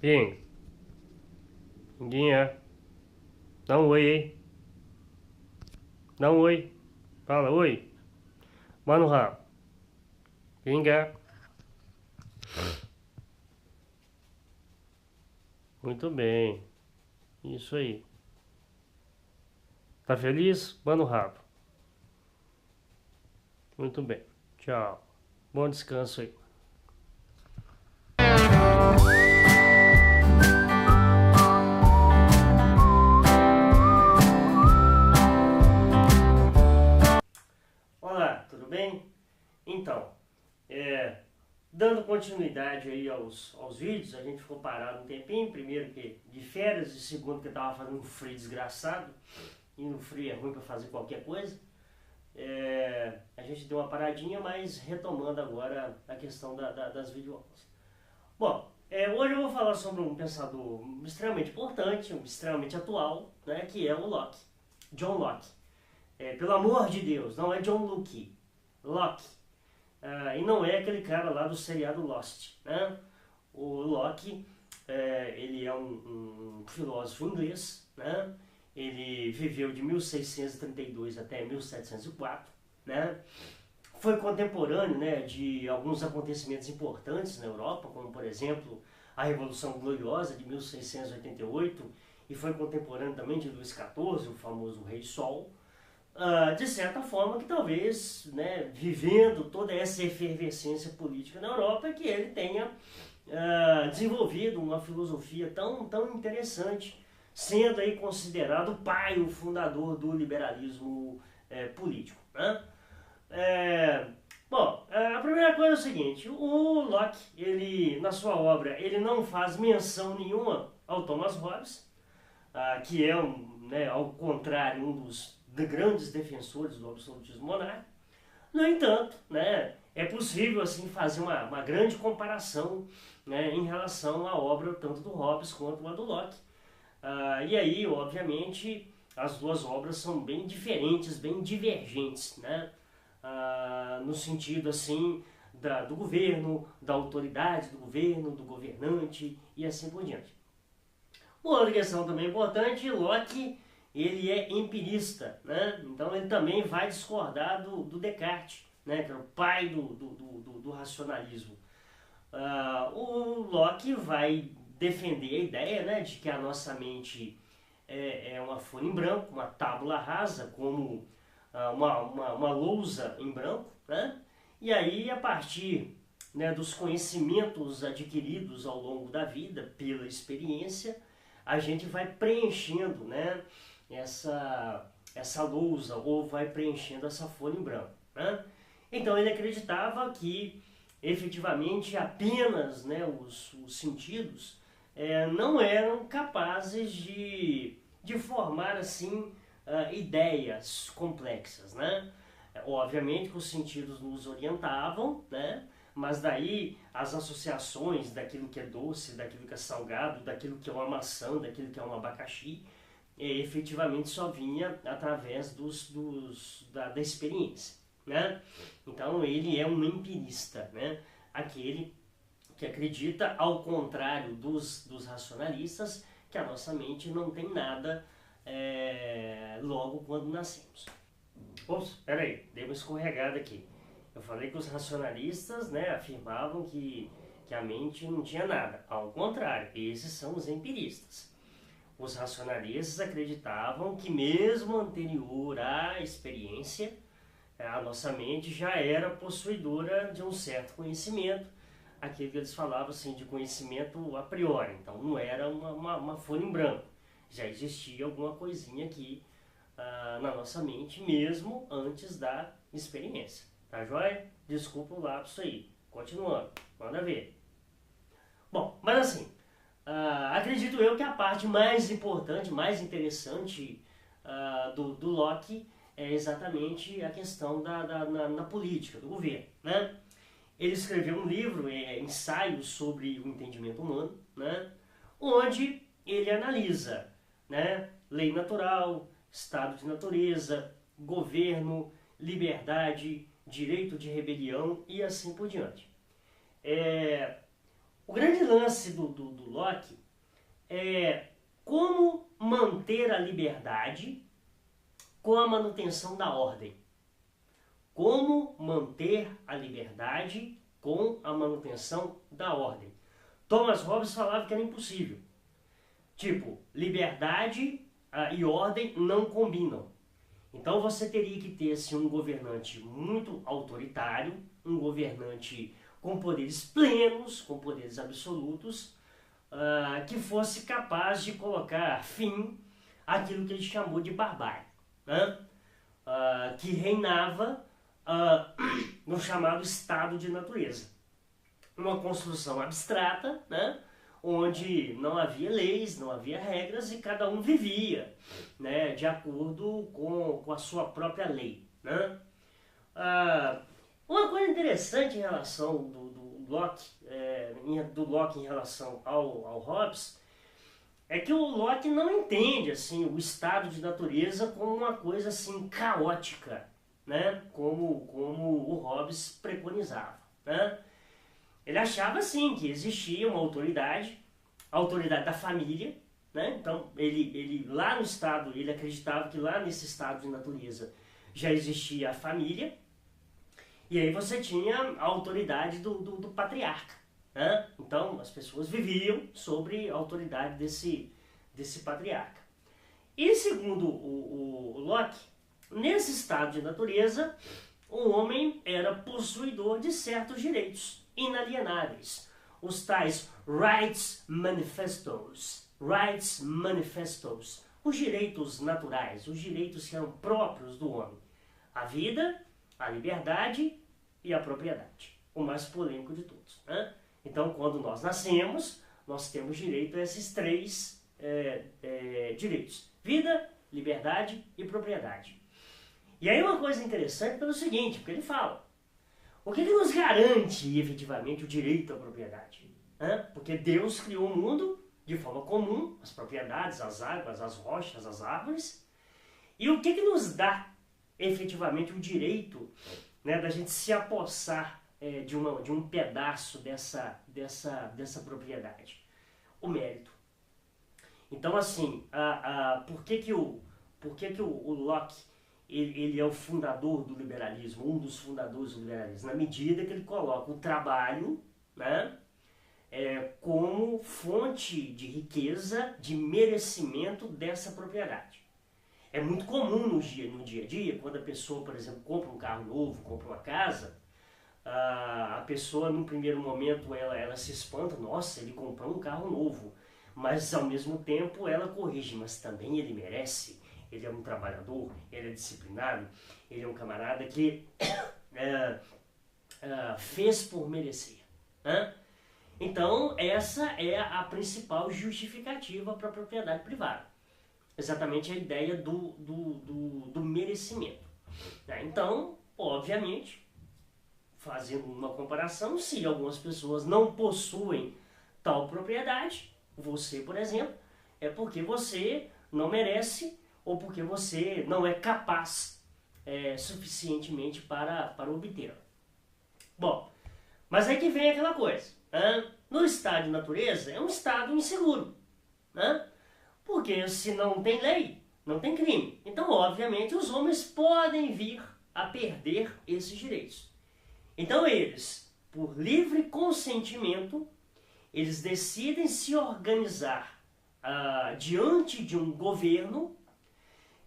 Quem? Ninguém é. Dá um oi aí. Dá um oi. Fala, oi. Mano rabo. Quem é? Muito bem. Isso aí. Tá feliz? Mano rabo. Muito bem. Tchau. Bom descanso aí. Olá, tudo bem? Então, dando continuidade aí aos vídeos, a gente ficou parado um tempinho, primeiro que de férias e segundo que tava fazendo um frio desgraçado, e no frio é ruim para fazer qualquer coisa. A gente deu uma paradinha, mas retomando agora a questão das videoaulas. Bom, hoje eu vou falar sobre um pensador extremamente importante, extremamente atual, né, que é o Locke, John Locke. Pelo amor de Deus, não é John Locke, Locke. E não é aquele cara lá do seriado Lost, né? O Locke, ele é um filósofo inglês, né? Ele viveu de 1632 até 1704, né? Foi contemporâneo, né, de alguns acontecimentos importantes na Europa, como por exemplo a Revolução Gloriosa de 1688, e foi contemporâneo também de Luís XIV, o famoso Rei Sol. De certa forma que talvez, né, vivendo toda essa efervescência política na Europa, é que ele tenha desenvolvido uma filosofia tão interessante, sendo aí considerado o pai, o fundador do liberalismo político, né? A primeira coisa é o seguinte: o Locke, ele, na sua obra, ele não faz menção nenhuma ao Thomas Hobbes, que é, né, ao contrário, um dos grandes defensores do absolutismo monárquico. No entanto, né, é possível assim fazer uma grande comparação, né, em relação à obra tanto do Hobbes quanto a do Locke. E aí, obviamente, as duas obras são bem diferentes, bem divergentes, né? No sentido assim do governo, da autoridade do governo, do governante e assim por diante. Uma outra questão também importante: Locke, ele é empirista, né? Então ele também vai discordar do Descartes, né? Que é o pai do racionalismo. O Locke vai defender a ideia, né, de que a nossa mente é uma folha em branco, uma tábula rasa, como uma lousa em branco, né? E aí, a partir, né, dos conhecimentos adquiridos ao longo da vida, pela experiência, a gente vai preenchendo, né, essa lousa, ou vai preenchendo essa folha em branco, né? Então ele acreditava que efetivamente apenas, né, os sentidos não eram capazes de formar assim ideias complexas, né? Obviamente que os sentidos nos orientavam, né? Mas daí as associações daquilo que é doce, daquilo que é salgado, daquilo que é uma maçã, daquilo que é um abacaxi, efetivamente só vinha através da experiência, né? Então ele é um empirista, né? Aquele que acredita, ao contrário dos racionalistas, que a nossa mente não tem nada logo quando nascemos. Ops, peraí, dei uma escorregada aqui. Eu falei que os racionalistas, né, afirmavam que a mente não tinha nada. Ao contrário, esses são os empiristas. Os racionalistas acreditavam que mesmo anterior à experiência, a nossa mente já era possuidora de um certo conhecimento, aquilo que eles falavam assim, de conhecimento a priori. Então não era uma folha em branco, já existia alguma coisinha aqui na nossa mente, mesmo antes da experiência. Tá joia? Desculpa o lapso aí. Continuando, manda ver. Bom, mas assim, acredito eu que a parte mais importante, mais interessante do Locke é exatamente a questão na política, do governo, né? Ele escreveu um livro, Ensaios sobre o Entendimento Humano, né? Onde ele analisa, né, lei natural, estado de natureza, governo, liberdade, direito de rebelião e assim por diante. O grande lance do Locke é como manter a liberdade com a manutenção da ordem. Como manter a liberdade com a manutenção da ordem. Thomas Hobbes falava que era impossível. Tipo, liberdade e ordem não combinam. Então você teria que ter assim, um governante muito autoritário, um governante com poderes plenos, com poderes absolutos, que fosse capaz de colocar fim àquilo que ele chamou de barbárie, né? Que reinava no chamado estado de natureza. Uma construção abstrata, né? Onde não havia leis, não havia regras e cada um vivia, né, de acordo com a sua própria lei, né? Uma coisa interessante em relação do Locke em relação ao Hobbes é que o Locke não entende assim, o estado de natureza como uma coisa assim, caótica, né, como o Hobbes preconizava, né? Ele achava assim que existia uma autoridade, a autoridade da família, né? Então ele lá no estado, ele acreditava que lá nesse estado de natureza já existia a família, e aí você tinha a autoridade do patriarca, né? Então as pessoas viviam sobre a autoridade desse patriarca. E segundo o Locke, nesse estado de natureza, o homem era possuidor de certos direitos inalienáveis, os tais rights manifestos, os direitos naturais, os direitos que eram próprios do homem, a vida, a liberdade e a propriedade, o mais polêmico de todos, né? Então, quando nós nascemos, nós temos direito a esses três direitos, vida, liberdade e propriedade. E aí uma coisa interessante pelo seguinte, porque ele fala, o que nos garante efetivamente o direito à propriedade? Porque Deus criou o mundo de forma comum, as propriedades, as águas, as rochas, as árvores. E o que nos dá efetivamente o direito, né, da gente se apossar de um pedaço dessa propriedade? O mérito. Então assim, por que o Locke ele é o fundador do liberalismo, um dos fundadores do liberalismo, na medida que ele coloca o trabalho, né, como fonte de riqueza, de merecimento dessa propriedade. É muito comum no dia a dia, quando a pessoa, por exemplo, compra um carro novo, compra uma casa, a pessoa, no primeiro momento, ela se espanta, nossa, ele comprou um carro novo, mas ao mesmo tempo ela corrige, mas também ele merece. Ele é um trabalhador, ele é disciplinado, ele é um camarada que fez por merecer. Né? Então, essa é a principal justificativa para a propriedade privada. Exatamente a ideia do merecimento. Né? Então, obviamente, fazendo uma comparação, se algumas pessoas não possuem tal propriedade, você, por exemplo, é porque você não merece ou porque você não é capaz suficientemente para obtê-la. Bom, mas aí que vem aquela coisa. No estado de natureza é um estado inseguro. Porque se não tem lei, não tem crime. Então, obviamente, os homens podem vir a perder esses direitos. Então eles, por livre consentimento, eles decidem se organizar diante de um governo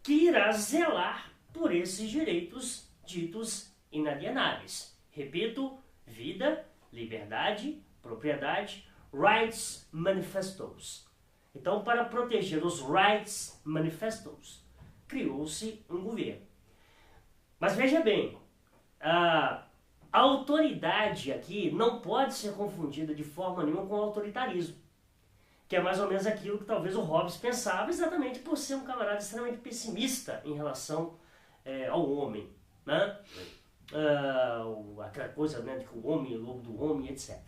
que irá zelar por esses direitos ditos inalienáveis. Repito, vida, liberdade, propriedade, rights manifestos. Então, para proteger os rights manifestos, criou-se um governo. Mas veja bem, a autoridade aqui não pode ser confundida de forma nenhuma com autoritarismo, que é mais ou menos aquilo que talvez o Hobbes pensava, exatamente por ser um camarada extremamente pessimista em relação ao homem, né? Aquela coisa, né, de que o homem é lobo do homem, etc.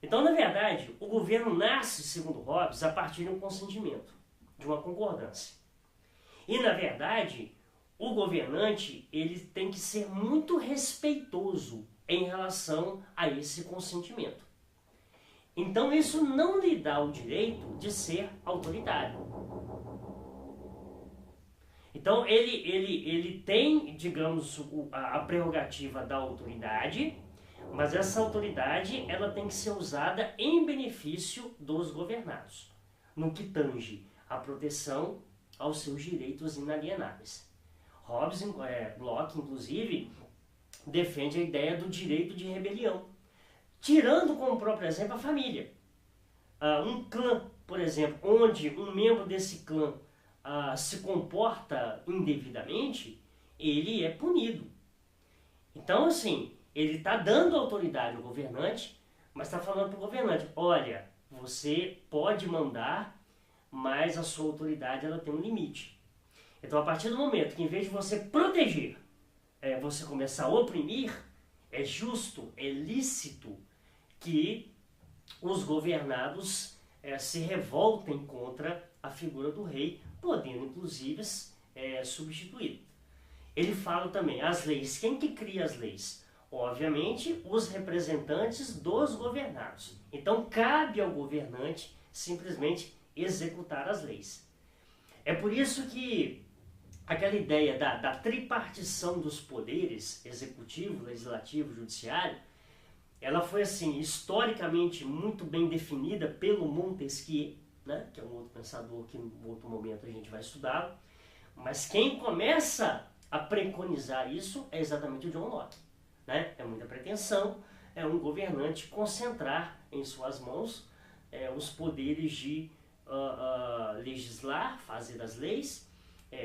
Então, na verdade, o governo nasce, segundo Hobbes, a partir de um consentimento, de uma concordância. E, na verdade, o governante ele tem que ser muito respeitoso em relação a esse consentimento. Então isso não lhe dá o direito de ser autoritário. Então ele tem, digamos, a prerrogativa da autoridade, mas essa autoridade ela tem que ser usada em benefício dos governados, no que tange a proteção aos seus direitos inalienáveis. Locke, inclusive, defende a ideia do direito de rebelião, tirando como próprio exemplo a família. Um clã, por exemplo, onde um membro desse clã se comporta indevidamente, ele é punido. Então, assim, ele está dando autoridade ao governante, mas está falando para o governante, olha, você pode mandar, mas a sua autoridade ela tem um limite. Então, a partir do momento que, em vez de você proteger, você começar a oprimir, é justo, é lícito que os governados se revoltem contra a figura do rei, podendo, inclusive, substituí-lo. Ele fala também, as leis, quem que cria as leis? Obviamente, os representantes dos governados. Então, cabe ao governante simplesmente executar as leis. É por isso que aquela ideia da tripartição dos poderes, executivo, legislativo, judiciário, ela foi, assim, historicamente muito bem definida pelo Montesquieu, né, que é um outro pensador que em outro momento a gente vai estudar, mas quem começa a preconizar isso é exatamente o John Locke. Né? É muita pretensão, é um governante concentrar em suas mãos os poderes de legislar, fazer as leis,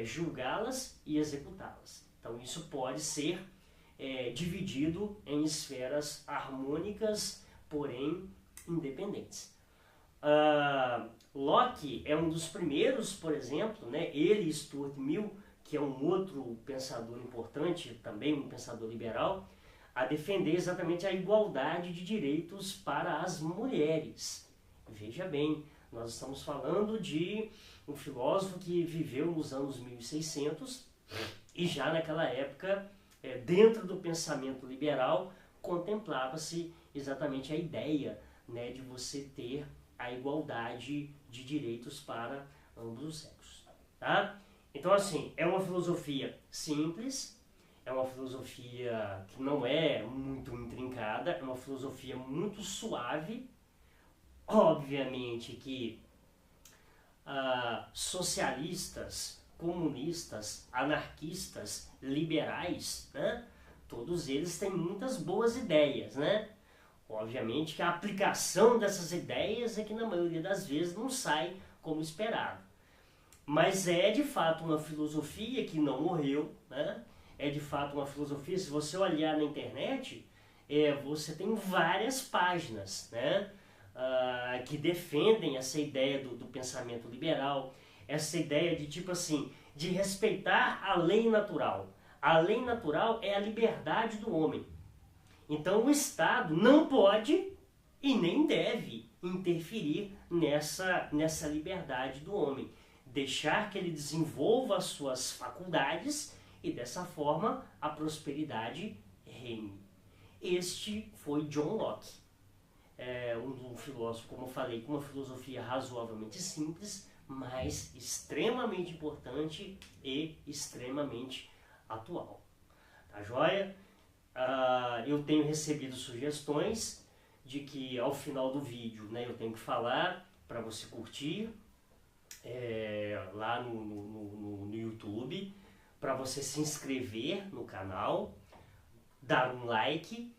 julgá-las e executá-las. Então isso pode ser dividido em esferas harmônicas, porém independentes. Locke é um dos primeiros, por exemplo, né, ele e Stuart Mill, que é um outro pensador importante, também um pensador liberal, a defender exatamente a igualdade de direitos para as mulheres. Veja bem, nós estamos falando de um filósofo que viveu nos anos 1600 e já naquela época, dentro do pensamento liberal, contemplava-se exatamente a ideia, né, de você ter a igualdade de direitos para ambos os sexos. Tá? Então, assim, é uma filosofia simples, é uma filosofia que não é muito intrincada, é uma filosofia muito suave. Obviamente que socialistas, comunistas, anarquistas, liberais, né, todos eles têm muitas boas ideias, né? Obviamente que a aplicação dessas ideias é que na maioria das vezes não sai como esperado. Mas é de fato uma filosofia que não morreu, né? É de fato uma filosofia, se você olhar na internet, você tem várias páginas, né? Que defendem essa ideia do pensamento liberal, essa ideia de tipo assim, de respeitar a lei natural. A lei natural é a liberdade do homem. Então o Estado não pode e nem deve interferir nessa liberdade do homem. Deixar que ele desenvolva as suas faculdades e dessa forma a prosperidade reine. Este foi John Locke, um filósofo, como eu falei, com uma filosofia razoavelmente simples, mas extremamente importante e extremamente atual. Tá joia? Eu tenho recebido sugestões de que ao final do vídeo, né, eu tenho que falar para você curtir lá no YouTube, para você se inscrever no canal, dar um like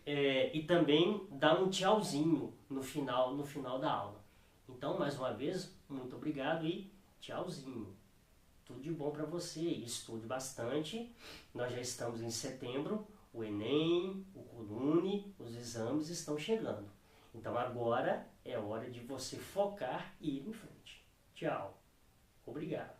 e também dar um tchauzinho no final da aula. Então, mais uma vez, muito obrigado e tchauzinho. Tudo de bom para você, estude bastante. Nós já estamos em setembro, o Enem, o Colune, os exames estão chegando. Então agora é hora de você focar e ir em frente. Tchau. Obrigado.